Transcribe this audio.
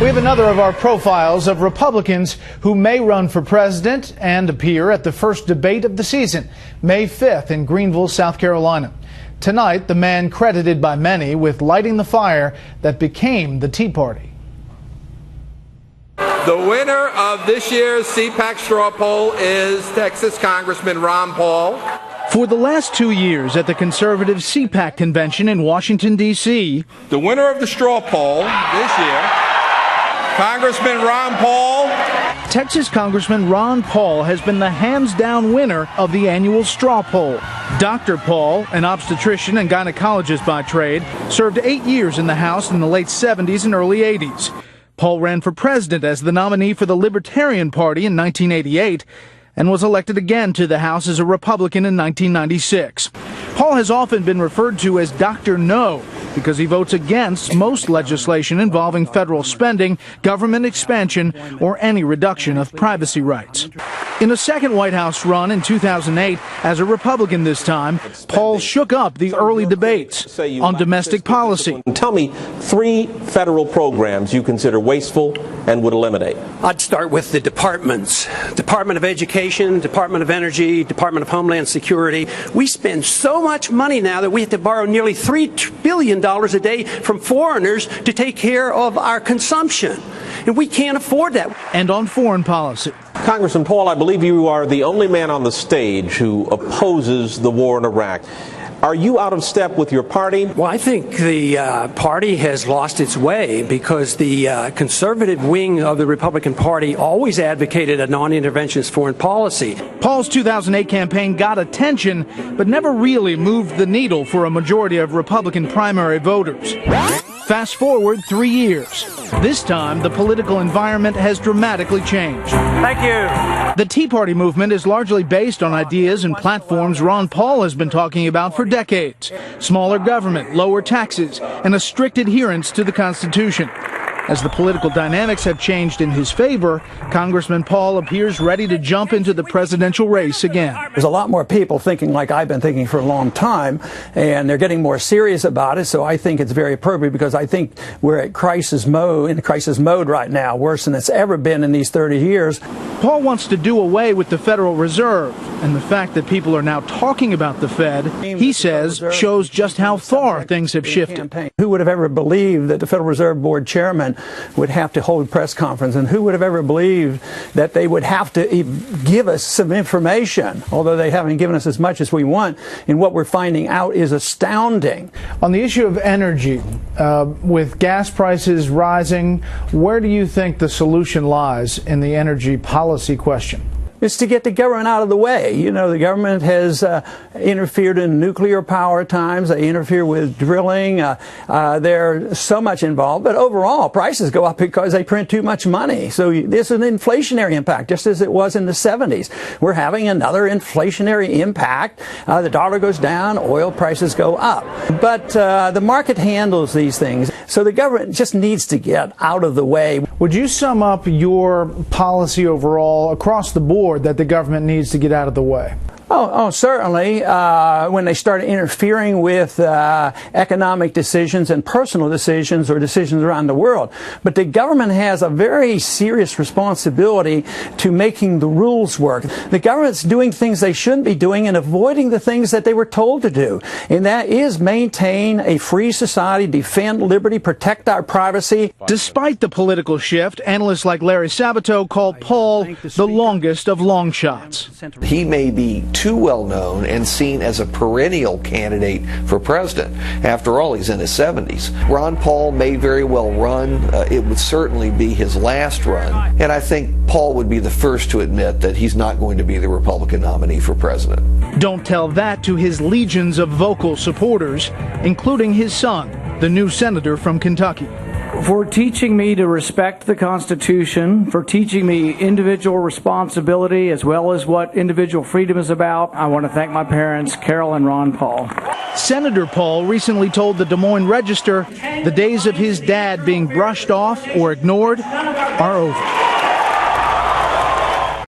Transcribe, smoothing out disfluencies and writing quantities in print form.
We have another of our profiles of Republicans who may run for president and appear at the first debate of the season, May 5th in Greenville, South Carolina. Tonight, the man credited by many with lighting the fire that became the Tea Party. The winner of this year's CPAC straw poll is Texas Congressman Ron Paul. For the last 2 years at the conservative CPAC convention in Washington, D.C., the winner of the straw poll this year, Congressman Ron Paul. Texas Congressman Ron Paul has been the hands-down winner of the annual straw poll. Dr. Paul, an obstetrician and gynecologist by trade, served 8 years in the House in the late 70s and early 80s. Paul ran for president as the nominee for the Libertarian Party in 1988 and was elected again to the House as a Republican in 1996. Paul has often been referred to as Dr. No because he votes against most legislation involving federal spending, government expansion, or any reduction of privacy rights. In a second White House run in 2008, as a Republican this time, Paul shook up the early debates on domestic policy. Tell me 3 federal programs you consider wasteful and would eliminate. I'd start with the departments. Department of Education, Department of Energy, Department of Homeland Security. We spend so much money now that we have to borrow nearly $3 billion a day from foreigners to take care of our consumption. And we can't afford that. And on foreign policy. Congressman Paul, I believe you are the only man on the stage who opposes the war in Iraq. Are you out of step with your party? Well, I think the party has lost its way because the conservative wing of the Republican Party always advocated a non-interventionist foreign policy. Paul's 2008 campaign got attention, but never really moved the needle for a majority of Republican primary voters. Fast forward 3 years. This time, the political environment has dramatically changed. Thank you. The Tea Party movement is largely based on ideas and platforms Ron Paul has been talking about for decades. Smaller government, lower taxes, and a strict adherence to the Constitution. As the political dynamics have changed in his favor, Congressman Paul appears ready to jump into the presidential race again. There's a lot more people thinking like I've been thinking for a long time, and they're getting more serious about it, so I think it's very appropriate because I think we're at crisis mode right now, worse than it's ever been in these 30 years. Paul wants to do away with the Federal Reserve, and the fact that people are now talking about the Fed, he says, shows just how far things have shifted. Who would have ever believed that the Federal Reserve Board chairman would have to hold a press conference, and who would have ever believed that they would have to give us some information, although they haven't given us as much as we want, and what we're finding out is astounding. On the issue of energy, with gas prices rising, where do you think the solution lies in the energy policy question? It's to get the government out of the way. You know, the government has interfered in nuclear power at times. They interfere with drilling. There's so much involved. But overall, prices go up because they print too much money. So there's an inflationary impact, just as it was in the 70s. We're having another inflationary impact. The dollar goes down, oil prices go up. But the market handles these things. So the government just needs to get out of the way. Would you sum up your policy overall across the board that the government needs to get out of the way? Oh, certainly. When they start interfering with economic decisions and personal decisions or decisions around the world. But the government has a very serious responsibility to making the rules work. The government's doing things they shouldn't be doing and avoiding the things that they were told to do. And that is maintain a free society, defend liberty, protect our privacy. Despite the political shift, analysts like Larry Sabato call Paul the longest of long shots. He may be too well known and seen as a perennial candidate for president. After all, he's in his 70s. Ron Paul may very well run. It would certainly be his last run. And I think Paul would be the first to admit that he's not going to be the Republican nominee for president. Don't tell that to his legions of vocal supporters, including his son, the new senator from Kentucky. For teaching me to respect the Constitution, for teaching me individual responsibility as well as what individual freedom is about. I want to thank my parents, Carol and Ron Paul. Senator Paul recently told the Des Moines Register the days of his dad being brushed off or ignored are over.